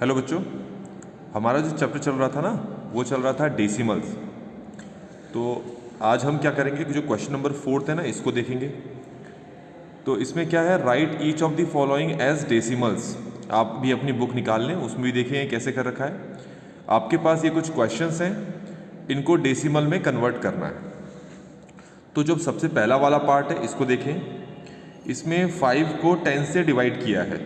Hello बच्चों, हमारा जो चैप्टर चल रहा था ना वो चल रहा था डेसिमल्स। तो आज हम क्या करेंगे कि जो क्वेश्चन नंबर 4 है ना इसको देखेंगे। तो इसमें क्या है, write each of the following as decimals. आप भी अपनी बुक निकाल लें, उसमें भी देखें कैसे कर रखा है। आपके पास ये कुछ क्वेश्चंस हैं, इनको डेसिमल में कन्वर्ट करना है। तो जो सबसे पहला वाला पार्ट है इसको देखें। इसमें 5 को 10 से डिवाइड किया है।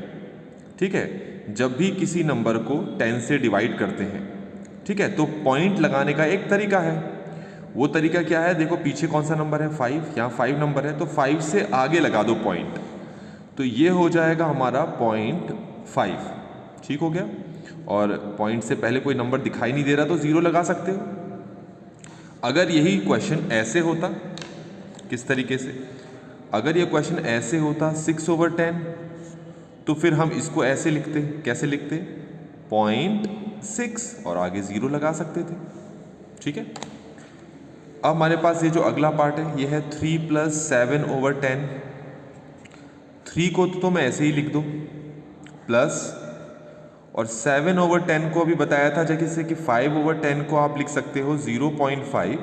ठीक है, जब भी किसी नंबर को 10 से डिवाइड करते हैं, ठीक है, तो पॉइंट लगाने का एक तरीका है। वो तरीका क्या है, देखो पीछे कौन सा नंबर है 5, यहाँ 5 नंबर है, तो 5 से आगे लगा दो पॉइंट, तो ये हो जाएगा हमारा 0.5। ठीक हो गया। और पॉइंट से पहले कोई नंबर दिखाई नहीं दे रहा तो 0 लगा सकते हो। अगर यही क्वेश्चन ऐसे होता, किस तरीके से, अगर ये क्वेश्चन ऐसे होता 6/10, तो फिर हम इसको ऐसे लिखते, कैसे लिखते, 0.6 और आगे 0 लगा सकते थे। ठीक है। अब हमारे पास ये जो अगला पार्ट है ये है 3 + 7/10। 3 को तो मैं ऐसे ही लिख दूँ प्लस, और 7/10 को अभी बताया था जैसे कि 5/10 को आप लिख सकते हो 0.5,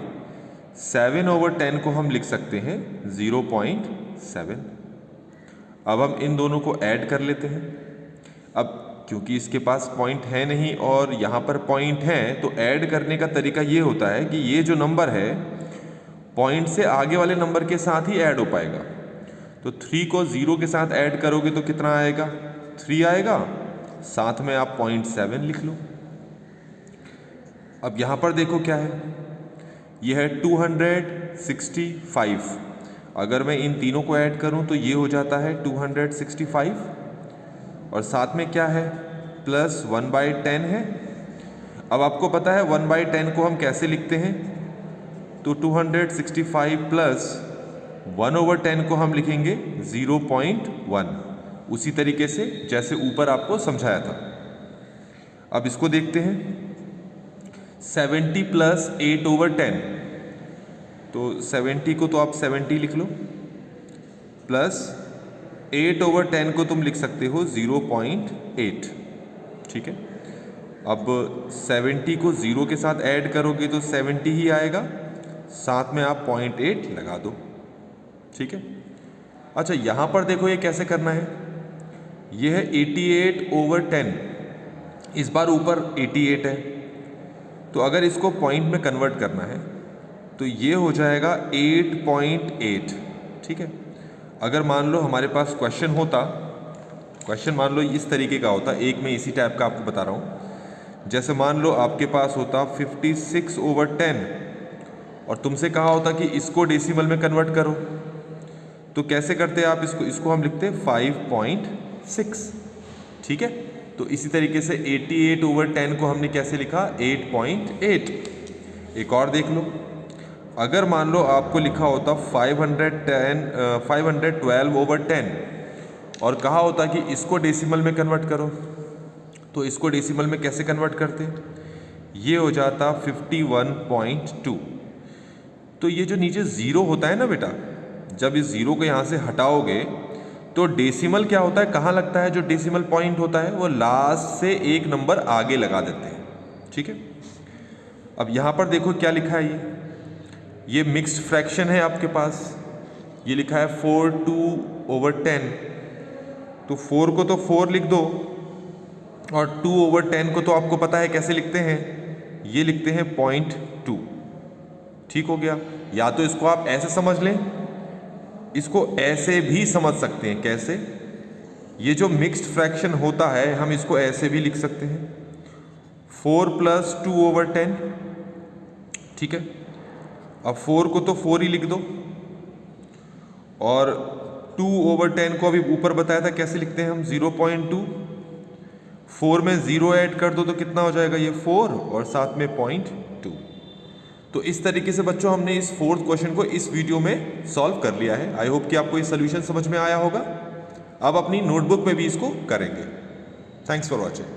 7/10 को हम लिख सकते हैं 0.7। अब हम इन दोनों को ऐड कर लेते हैं। अब क्योंकि इसके पास पॉइंट है नहीं और यहाँ पर पॉइंट है, तो ऐड करने का तरीका ये होता है कि ये जो नंबर है पॉइंट से आगे वाले नंबर के साथ ही ऐड हो पाएगा। तो 3 को 0 के साथ ऐड करोगे तो कितना आएगा, 3 आएगा, साथ में आप 0.7 लिख लो। अब यहाँ पर देखो क्या है, यह है 265। अगर मैं इन तीनों को ऐड करूं तो ये हो जाता है 265, और साथ में क्या है, प्लस 1/10 है। अब आपको पता है 1/10 को हम कैसे लिखते हैं, तो 265 प्लस 1/10 को हम लिखेंगे 0.1, उसी तरीके से जैसे ऊपर आपको समझाया था। अब इसको देखते हैं, 70 + 8/10, तो 70 को तो आप 70 लिख लो, प्लस 8/10 को तुम लिख सकते हो 0.8। ठीक है। अब 70 को 0 के साथ ऐड करोगे तो 70 ही आएगा, साथ में आप 0.8 लगा दो। ठीक है। अच्छा, यहाँ पर देखो ये कैसे करना है, ये है 88/10, इस बार ऊपर 88 है, तो अगर इसको पॉइंट में कन्वर्ट करना है तो ये हो जाएगा 8.8। ठीक है। अगर मान लो हमारे पास क्वेश्चन होता, क्वेश्चन मान लो इस तरीके का होता, एक मैं इसी टाइप का आपको बता रहा हूँ। जैसे मान लो आपके पास होता 56/10 और तुमसे कहा होता कि इसको डेसिमल में कन्वर्ट करो, तो कैसे करते आप इसको हम लिखते 5.6। ठीक है। तो इसी तरीके से 88/10 को हमने कैसे लिखा, 8.8। एक और देख लो, अगर मान लो आपको लिखा होता 512/10 और कहा होता कि इसको डेसिमल में कन्वर्ट करो, तो इसको डेसिमल में कैसे कन्वर्ट करते, ये हो जाता 51.2। तो ये जो नीचे 0 होता है ना बेटा, जब इस 0 को यहाँ से हटाओगे तो डेसिमल क्या होता है, कहाँ लगता है, जो डेसिमल पॉइंट होता है वो लास्ट से एक नंबर आगे लगा देते हैं। ठीक है। अब यहाँ पर देखो क्या लिखा है, ये मिक्स्ड फ्रैक्शन है आपके पास, ये लिखा है 4/2/10, तो 4 को तो 4 लिख दो, और 2/10 को तो आपको पता है कैसे लिखते हैं, ये लिखते हैं 0.2। ठीक हो गया। या तो इसको आप ऐसे समझ लें, इसको ऐसे भी समझ सकते हैं। कैसे, ये जो मिक्स्ड फ्रैक्शन होता है हम इसको ऐसे भी लिख सकते हैं, 4 + 2/10। ठीक है। अब 4 को तो 4 ही लिख दो, और 2/10 को अभी ऊपर बताया था कैसे लिखते हैं हम, 0.2। 4 में 0 ऐड कर दो तो कितना हो जाएगा, ये 4 और साथ में 0.2। तो इस तरीके से बच्चों हमने इस 4th क्वेश्चन को इस वीडियो में सॉल्व कर लिया है। आई होप कि आपको ये सोल्यूशन समझ में आया होगा। अब अपनी नोटबुक में भी इसको करेंगे। Thanks for watching.